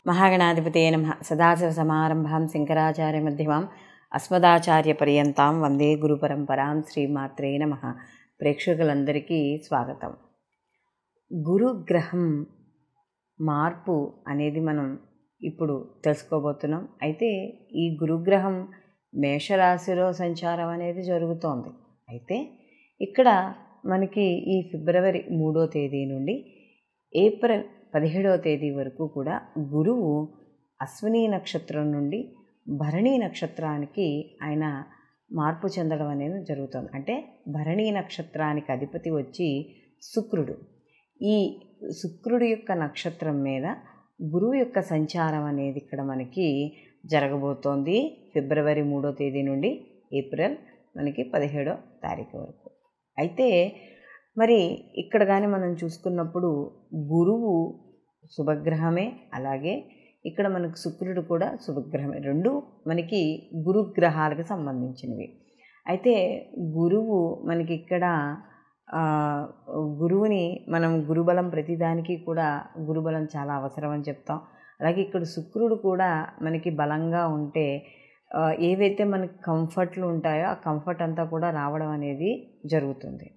మహాగణాధిపతయే నమః. సదాశివసమారంభాం శంకరాచార్యమధ్యమాం అస్మదాచార్యపర్యంతాం వందే గురుపరంపరాం. శ్రీమాత్రే నమః. ప్రేక్షకులందరికీ స్వాగతం. గురుగ్రహం మార్పు అనేది మనం ఇప్పుడు తెలుసుకోబోతున్నాం. అయితే ఈ గురుగ్రహం మేషరాశిలో సంచారం అనేది జరుగుతోంది. అయితే ఇక్కడ మనకి ఈ ఫిబ్రవరి 3వ తేదీ నుండి ఏప్రిల్ 17వ తేదీ వరకు కూడా గురువు అశ్విని నక్షత్రం నుండి భరణీ నక్షత్రానికి ఆయన మార్పు చెందడం అనేది జరుగుతుంది. అంటే భరణీ నక్షత్రానికి అధిపతి వచ్చి శుక్రుడు. ఈ శుక్రుడి యొక్క నక్షత్రం మీద గురువు యొక్క సంచారం అనేది ఇక్కడ మనకి జరగబోతోంది. ఫిబ్రవరి 3వ తేదీ నుండి ఏప్రిల్ మనకి 17వ తారీఖు వరకు. అయితే మరి ఇక్కడ కానీ మనం చూసుకున్నప్పుడు గురువు శుభగ్రహమే, అలాగే ఇక్కడ మనకు శుక్రుడు కూడా శుభగ్రహమే. రెండు మనకి గురుగ్రహాలకు సంబంధించినవి. అయితే గురువు మనకి ఇక్కడ గురువుని మనం గురుబలం ప్రతిదానికి కూడా గురుబలం చాలా అవసరం అని చెప్తాం. అలాగే ఇక్కడ శుక్రుడు కూడా మనకి బలంగా ఉంటే ఏవైతే మనకి కంఫర్ట్లు ఉంటాయో ఆ కంఫర్ట్ అంతా కూడా రావడం అనేది జరుగుతుంది.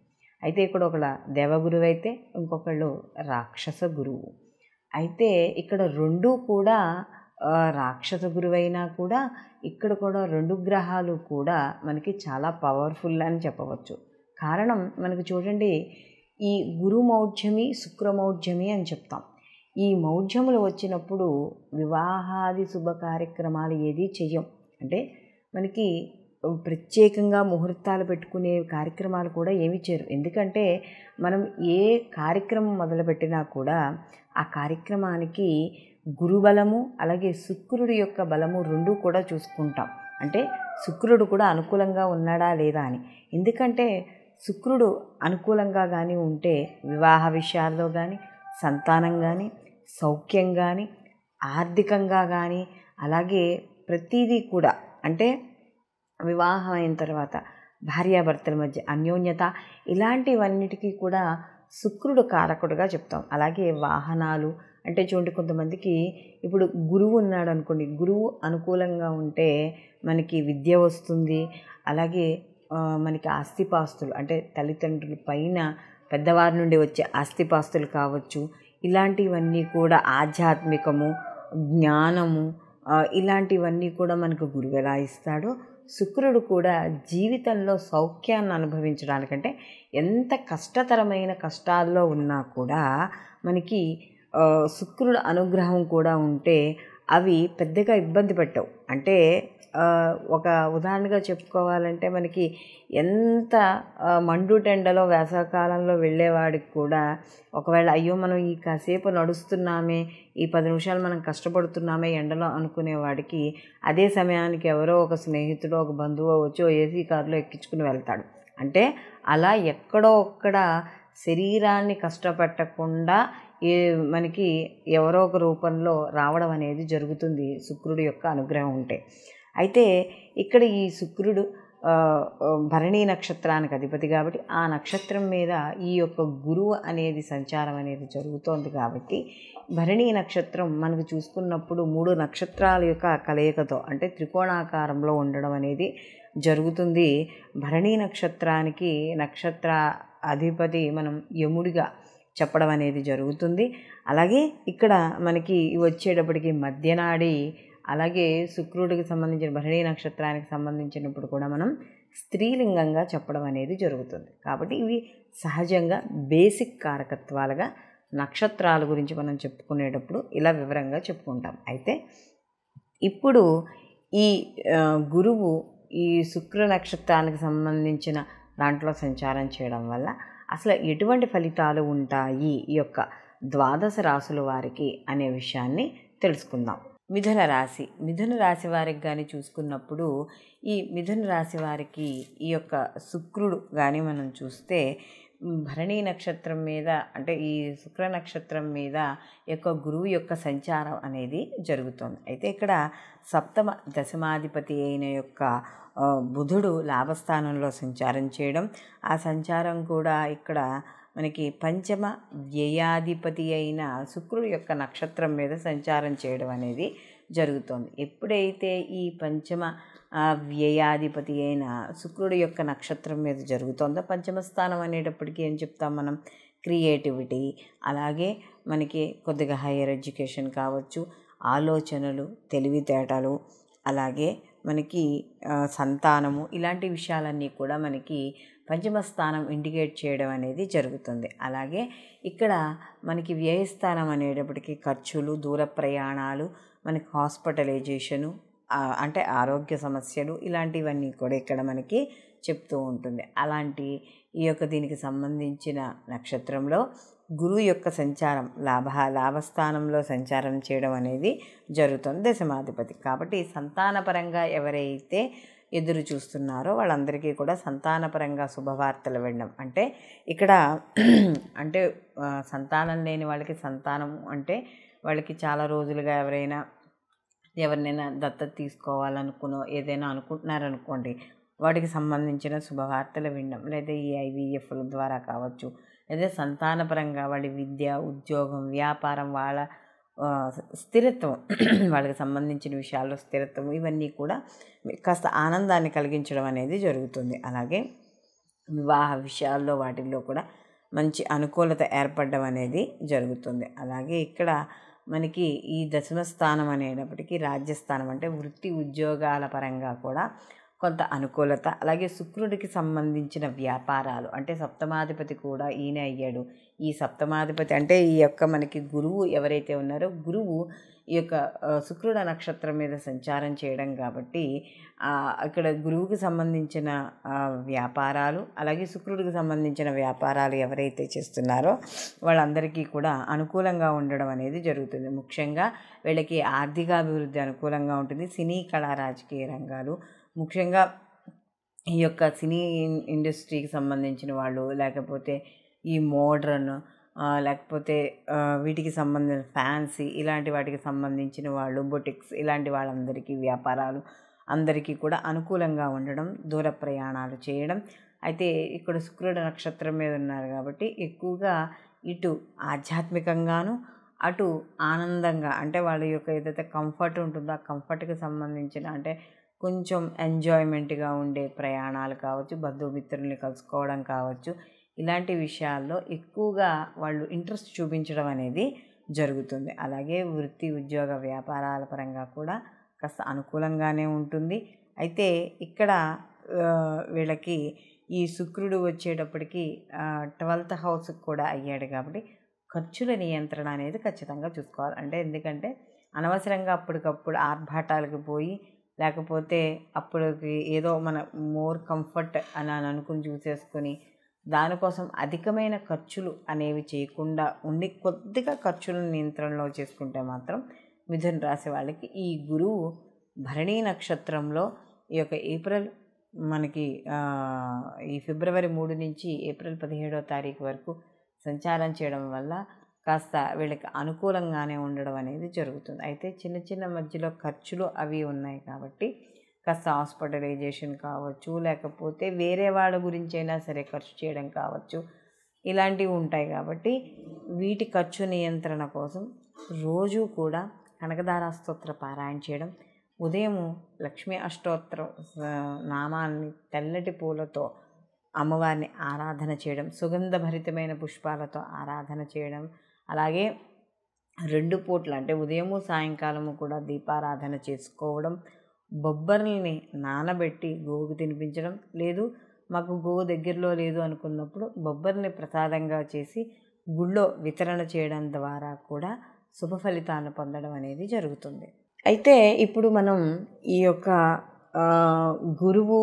అయితే ఇక్కడ ఒకళ్ళ దేవగురువు అయితే ఇంకొకళ్ళు రాక్షస గురువు. అయితే ఇక్కడ రెండు కూడా రాక్షస గురువైనా కూడా ఇక్కడ కూడా రెండు గ్రహాలు కూడా మనకి చాలా పవర్ఫుల్ అని చెప్పవచ్చు. కారణం మనకు చూడండి, ఈ గురుమౌఢ్యమి శుక్రమౌఢ్యమి అని చెప్తాం. ఈ మౌఢ్యములు వచ్చినప్పుడు వివాహాది శుభ కార్యక్రమాలు ఏది చెయ్యం. అంటే మనకి ప్రత్యేకంగా ముహూర్తాలు పెట్టుకునే కార్యక్రమాలు కూడా ఏమి చేయరు. ఎందుకంటే మనం ఏ కార్యక్రమం మొదలుపెట్టినా కూడా ఆ కార్యక్రమానికి గురుబలము అలాగే శుక్రుడి యొక్క బలము రెండూ కూడా చూసుకుంటాం. అంటే శుక్రుడు కూడా అనుకూలంగా ఉన్నాడా లేదా అని. ఎందుకంటే శుక్రుడు అనుకూలంగా కానీ ఉంటే వివాహ విషయాల్లో కానీ, సంతానం కానీ, సౌఖ్యం కానీ, ఆర్థికంగా కానీ, అలాగే ప్రతిదీ కూడా అంటే వివాహం అయిన తర్వాత భార్యాభర్తల మధ్య అన్యోన్యత, ఇలాంటివన్నిటికీ కూడా శుక్రుడు కారకుడుగా చెప్తాం. అలాగే వాహనాలు అంటే చూడండి, కొంతమందికి ఇప్పుడు గురువు ఉన్నాడు అనుకోండి, గురువు అనుకూలంగా ఉంటే మనకి విద్య వస్తుంది. అలాగే మనకి ఆస్తిపాస్తులు అంటే తల్లిదండ్రుల పైన పెద్దవారి నుండి వచ్చే ఆస్తిపాస్తులు కావచ్చు, ఇలాంటివన్నీ కూడా ఆధ్యాత్మికము, జ్ఞానము, ఇలాంటివన్నీ కూడా మనకు గురువు ఎలా ఇస్తాడో శుక్రుడు కూడా జీవితంలో సౌఖ్యాన్ని అనుభవించడానికంటే ఎంత కష్టతరమైన కష్టాల్లో ఉన్నా కూడా మనకి శుక్రుడు అనుగ్రహం కూడా ఉంటే అవి పెద్దగా ఇబ్బంది పెట్టవు. అంటే ఒక ఉదాహరణగా చెప్పుకోవాలంటే మనకి ఎంత మండుటెండలో వేసవకాలంలో వెళ్ళేవాడికి కూడా ఒకవేళ అయ్యో మనం ఈ కాసేపు నడుస్తున్నామే, ఈ 10 నిమిషాలు మనం కష్టపడుతున్నామే ఎండలో అనుకునేవాడికి అదే సమయానికి ఎవరో ఒక స్నేహితుడు ఒక బంధువు వచ్చి ఏసీ కారులో ఎక్కించుకుని వెళ్తాడు. అంటే అలా ఎక్కడో ఒక్కడ శరీరాన్ని కష్టపెట్టకుండా మనకి ఎవరో ఒక రూపంలో రావడం అనేది జరుగుతుంది శుక్రుడి యొక్క అనుగ్రహం ఉంటే. అయితే ఇక్కడ ఈ శుక్రుడు భరణీ నక్షత్రానికి అధిపతి కాబట్టి ఆ నక్షత్రం మీద ఈ యొక్క గురువు అనేది సంచారం అనేది జరుగుతోంది. కాబట్టి భరణీ నక్షత్రం మనకు చూసుకున్నప్పుడు 3 నక్షత్రాల యొక్క కలయికతో అంటే త్రికోణాకారంలో ఉండడం అనేది జరుగుతుంది. భరణీ నక్షత్రానికి నక్షత్ర అధిపతి మనం యముడిగా చెప్పడం అనేది జరుగుతుంది. అలాగే ఇక్కడ మనకి వచ్చేటప్పటికి మధ్యనాడి, అలాగే శుక్రుడికి సంబంధించిన భరణీ నక్షత్రానికి సంబంధించినప్పుడు కూడా మనం స్త్రీలింగంగా చెప్పడం అనేది జరుగుతుంది. కాబట్టి ఇవి సహజంగా బేసిక్ కారకత్వాలుగా నక్షత్రాల గురించి మనం చెప్పుకునేటప్పుడు ఇలా వివరంగా చెప్పుకుంటాం. అయితే ఇప్పుడు ఈ గురువు ఈ శుక్ర నక్షత్రానికి సంబంధించిన దాంట్లో సంచారం చేయడం వల్ల అసలు ఎటువంటి ఫలితాలు ఉంటాయి ఈ యొక్క ద్వాదశ రాశుల వారికి అనే విషయాన్ని తెలుసుకుందాం. మిథున రాశి. మిథున రాశి వారికి కానీ చూసుకున్నప్పుడు ఈ మిథున రాశి వారికి ఈ యొక్క శుక్రుడు కానీ మనం చూస్తే భరణీ నక్షత్రం మీద అంటే ఈ శుక్ర నక్షత్రం మీద యొక్క గురువు యొక్క సంచారం అనేది జరుగుతుంది. అయితే ఇక్కడ సప్తమ దశమాధిపతి అయిన యొక్క బుధుడు లాభస్థానంలో సంచారం చేయడం, ఆ సంచారం కూడా ఇక్కడ మనకి పంచమ వ్యయాధిపతి అయిన శుక్రుడు యొక్క నక్షత్రం మీద సంచారం చేయడం అనేది జరుగుతుంది. ఎప్పుడైతే ఈ పంచమ వ్యయాధిపతి అయిన శుక్రుడు యొక్క నక్షత్రం మీద జరుగుతుందో, పంచమ స్థానం అనేటప్పటికీ ఏం చెప్తాం మనం, క్రియేటివిటీ, అలాగే మనకి కొద్దిగా హైయర్ ఎడ్యుకేషన్ కావచ్చు, ఆలోచనలు, తెలివితేటలు, అలాగే మనకి సంతానము, ఇలాంటి విషయాలన్నీ కూడా మనకి పంచమ స్థానం ఇండికేట్ చేయడం అనేది జరుగుతుంది. అలాగే ఇక్కడ మనకి వ్యయస్థానం అనేటప్పటికీ ఖర్చులు, దూర ప్రయాణాలు, మనకి హాస్పిటలైజేషను, అంటే ఆరోగ్య సమస్యలు, ఇలాంటివన్నీ కూడా ఇక్కడ మనకి చెప్తూ ఉంటుంది. అలాంటి ఈ యొక్క దీనికి సంబంధించిన నక్షత్రంలో గురువు యొక్క సంచారం లాభస్థానంలో సంచారం చేయడం అనేది జరుగుతుంది, దశమాధిపతి. కాబట్టి సంతానపరంగా ఎవరైతే ఎదురు చూస్తున్నారో వాళ్ళందరికీ కూడా సంతానపరంగా శుభవార్తలు వినడం, అంటే ఇక్కడ అంటే సంతానం లేని వాళ్ళకి సంతానం అంటే వాళ్ళకి చాలా రోజులుగా ఎవరినైనా దత్తత తీసుకోవాలనుకునో ఏదైనా అనుకుంటున్నారనుకోండి, వాటికి సంబంధించిన శుభవార్తలు వినడం, లేదా ఈ IVFల ద్వారా కావచ్చు, లేదా సంతానపరంగా వాళ్ళ విద్య, ఉద్యోగం, వ్యాపారం, వాళ్ళ స్థిరత్వం, వాళ్ళకి సంబంధించిన విషయాల్లో స్థిరత్వం, ఇవన్నీ కూడా కాస్త ఆనందాన్ని కలిగించడం అనేది జరుగుతుంది. అలాగే వివాహ విషయాల్లో వాటిల్లో కూడా మంచి అనుకూలత ఏర్పడడం అనేది జరుగుతుంది. అలాగే ఇక్కడ మనకి ఈ దశమ స్థానం అనేటప్పటికీ రాజ్యస్థానం, అంటే వృత్తి ఉద్యోగాల పరంగా కూడా కొంత అనుకూలత, అలాగే శుక్రుడికి సంబంధించిన వ్యాపారాలు, అంటే సప్తమాధిపతి కూడా ఈయన అయ్యాడు. ఈ సప్తమాధిపతి అంటే ఈ యొక్క మనకి గురువు ఎవరైతే ఉన్నారో, గురువు ఈ యొక్క శుక్రుడు నక్షత్రం మీద సంచారం చేయడం కాబట్టి ఇక్కడ గురువుకి సంబంధించిన వ్యాపారాలు, అలాగే శుక్రుడికి సంబంధించిన వ్యాపారాలు ఎవరైతే చేస్తున్నారో వాళ్ళందరికీ కూడా అనుకూలంగా ఉండడం అనేది జరుగుతుంది. ముఖ్యంగా వీళ్ళకి ఆర్థికాభివృద్ధి అనుకూలంగా ఉంటుంది. సినీ, కళా, రాజకీయ రంగాలు, ముఖ్యంగా ఈ యొక్క సినీ ఇండస్ట్రీకి సంబంధించిన వాళ్ళు, లేకపోతే ఈ మోడ్రన్, లేకపోతే వీటికి సంబంధించిన ఫ్యాన్సీ, ఇలాంటి వాటికి సంబంధించిన వాళ్ళు, బొటిక్స్, ఇలాంటి వాళ్ళందరికీ వ్యాపారాలు అందరికీ కూడా అనుకూలంగా ఉండడం, దూర ప్రయాణాలు చేయడం. అయితే ఇక్కడ శుక్రుడు నక్షత్రం మీద ఉన్నారు కాబట్టి ఎక్కువగా ఇటు ఆధ్యాత్మికంగాను, అటు ఆనందంగా, అంటే వాళ్ళ యొక్క ఏదైతే కంఫర్ట్ ఉంటుందో ఆ కంఫర్ట్కి సంబంధించిన, అంటే కొంచెం ఎంజాయ్మెంట్గా ఉండే ప్రయాణాలు కావచ్చు, బంధుమిత్రుల్ని కలుసుకోవడం కావచ్చు, ఇలాంటి విషయాల్లో ఎక్కువగా వాళ్ళు ఇంట్రెస్ట్ చూపించడం అనేది జరుగుతుంది. అలాగే వృత్తి, ఉద్యోగ, వ్యాపారాల పరంగా కూడా కాస్త అనుకూలంగానే ఉంటుంది. అయితే ఇక్కడ వీళ్ళకి ఈ శుక్రుడు వచ్చేటప్పటికి 12th హౌస్ కూడా అయ్యాడు కాబట్టి ఖర్చుల నియంత్రణ అనేది ఖచ్చితంగా చూసుకోవాలి. అంటే ఎందుకంటే అనవసరంగా అప్పటికప్పుడు ఆర్భాటాలకు పోయి, లేకపోతే అప్పటికి ఏదో మన మోర్ కంఫర్ట్ అని అనుకుని చూసేసుకొని దానికోసం అధికమైన ఖర్చులు అనేవి చేయకుండా ఉండి కొద్దిగా ఖర్చులను నియంత్రణలో చేసుకుంటే మాత్రం మిథున రాశి వాళ్ళకి ఈ గురువు భరణీ నక్షత్రంలో ఈ యొక్క ఈ ఫిబ్రవరి 3 నుంచి ఏప్రిల్ 17వ తారీఖు వరకు సంచారం చేయడం వల్ల కాస్త వీళ్ళకి అనుకూలంగానే ఉండడం అనేది జరుగుతుంది. అయితే చిన్న చిన్న మధ్యలో ఖర్చులు అవి ఉన్నాయి కాబట్టి కాస్త హాస్పిటలైజేషన్ కావచ్చు, లేకపోతే వేరే వాళ్ళ గురించి అయినా సరే ఖర్చు చేయడం కావచ్చు, ఇలాంటివి ఉంటాయి. కాబట్టి వీటి ఖర్చు నియంత్రణ కోసం రోజు కూడా కనకదార స్తోత్ర పారాయణ చేయడం, ఉదయం లక్ష్మీ అష్టోత్తర నామాన్ని తెల్లటి పూలతో అమ్మవారిని ఆరాధన చేయడం, సుగంధభరితమైన పుష్పాలతో ఆరాధన చేయడం, అలాగే 2 పూట్ల అంటే ఉదయము సాయంకాలము కూడా దీపారాధన చేసుకోవడం, బొబ్బర్లని నానబెట్టి గోవుకు తినిపించడం, లేదు మాకు గోవు దగ్గరలో లేదు అనుకున్నప్పుడు బొబ్బర్ని ప్రసాదంగా చేసి గుళ్ళో వితరణ చేయడం ద్వారా కూడా శుభ ఫలితాలను పొందడం అనేది జరుగుతుంది. అయితే ఇప్పుడు మనం ఈ యొక్క గురువు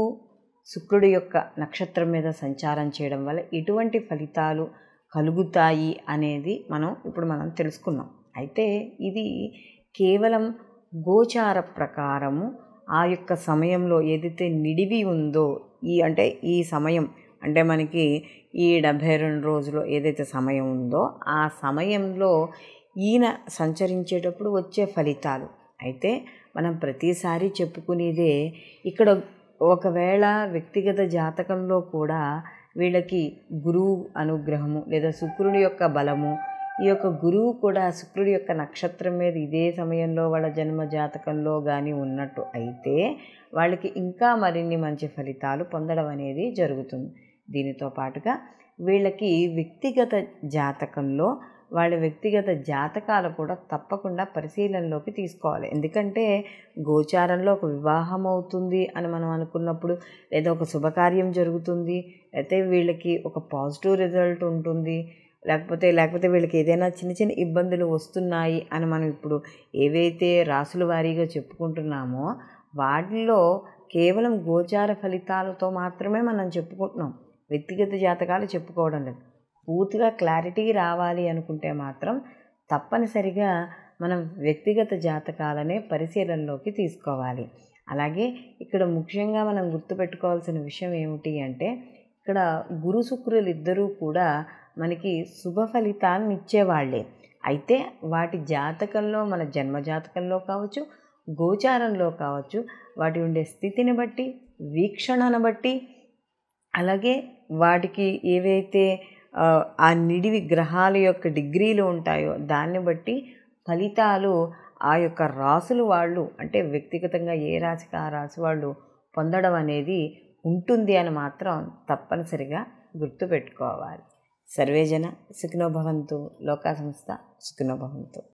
శుక్రుడి యొక్క నక్షత్రం మీద సంచారం చేయడం వల్ల ఎటువంటి ఫలితాలు కలుగుతాయి అనేది మనం తెలుసుకున్నాం. అయితే ఇది కేవలం గోచార ప్రకారము ఆ యొక్క సమయంలో ఏదైతే నిడివి ఉందో ఈ సమయం అంటే మనకి ఈ 72 రోజులు ఏదైతే సమయం ఉందో ఆ సమయంలో ఈయన సంచరించేటప్పుడు వచ్చే ఫలితాలు. అయితే మనం ప్రతిసారి చెప్పుకునేదే, ఇక్కడ ఒకవేళ వ్యక్తిగత జాతకంలో కూడా వీళ్ళకి గురువు అనుగ్రహము లేదా శుక్రుడి యొక్క బలము, ఈ యొక్క గురువు కూడా శుక్రుడి యొక్క నక్షత్రం మీద ఇదే సమయంలో వాళ్ళ జన్మ జాతకంలో కానీ ఉన్నట్టు అయితే వాళ్ళకి ఇంకా మరిన్ని మంచి ఫలితాలు పొందడం అనేది జరుగుతుంది. దీనితో పాటుగా వీళ్ళకి వ్యక్తిగత జాతకంలో వాళ్ళ వ్యక్తిగత జాతకాలు కూడా తప్పకుండా పరిశీలనలోకి తీసుకోవాలి. ఎందుకంటే గోచారంలో ఒక వివాహం అవుతుంది అని మనం అనుకున్నప్పుడు, లేదా ఒక శుభకార్యం జరుగుతుంది, అయితే వీళ్ళకి ఒక పాజిటివ్ రిజల్ట్ ఉంటుంది, లేకపోతే వీళ్ళకి ఏదైనా చిన్న చిన్న ఇబ్బందులు వస్తున్నాయి అని మనం ఇప్పుడు ఏవైతే రాసుల వారీగా చెప్పుకుంటున్నామో వాటిల్లో కేవలం గోచార ఫలితాలతో మాత్రమే మనం చెప్పుకుంటున్నాం, వ్యక్తిగత జాతకాలు చెప్పుకోవడం లేదు. పూర్తిగా క్లారిటీ రావాలి అనుకుంటే మాత్రం తప్పనిసరిగా మనం వ్యక్తిగత జాతకాలనే పరిశీలనలోకి తీసుకోవాలి. అలాగే ఇక్కడ ముఖ్యంగా మనం గుర్తుపెట్టుకోవాల్సిన విషయం ఏమిటి అంటే, ఇక్కడ గురు శుక్రులు ఇద్దరూ కూడా మనకి శుభ ఫలితాలను ఇచ్చేవాళ్ళే. అయితే వాటి జాతకంలో, మన జన్మ జాతకంలో కావచ్చు, గోచారంలో కావచ్చు, వాటి ఉండే స్థితిని బట్టి, వీక్షణను బట్టి, అలాగే వాటికి ఏవైతే ఆ నిడివి గ్రహాల యొక్క డిగ్రీలు ఉంటాయో దాన్ని బట్టి ఫలితాలు ఆ యొక్క రాసులు వాళ్ళు, అంటే వ్యక్తిగతంగా ఏ రాశికి ఆ రాశి వాళ్ళు పొందడం అనేది ఉంటుంది అని మాత్రం తప్పనిసరిగా గుర్తుపెట్టుకోవాలి. సర్వేజన సుఖినో భవంతు, లోకా సంస్థ సుఖినో భవంతు.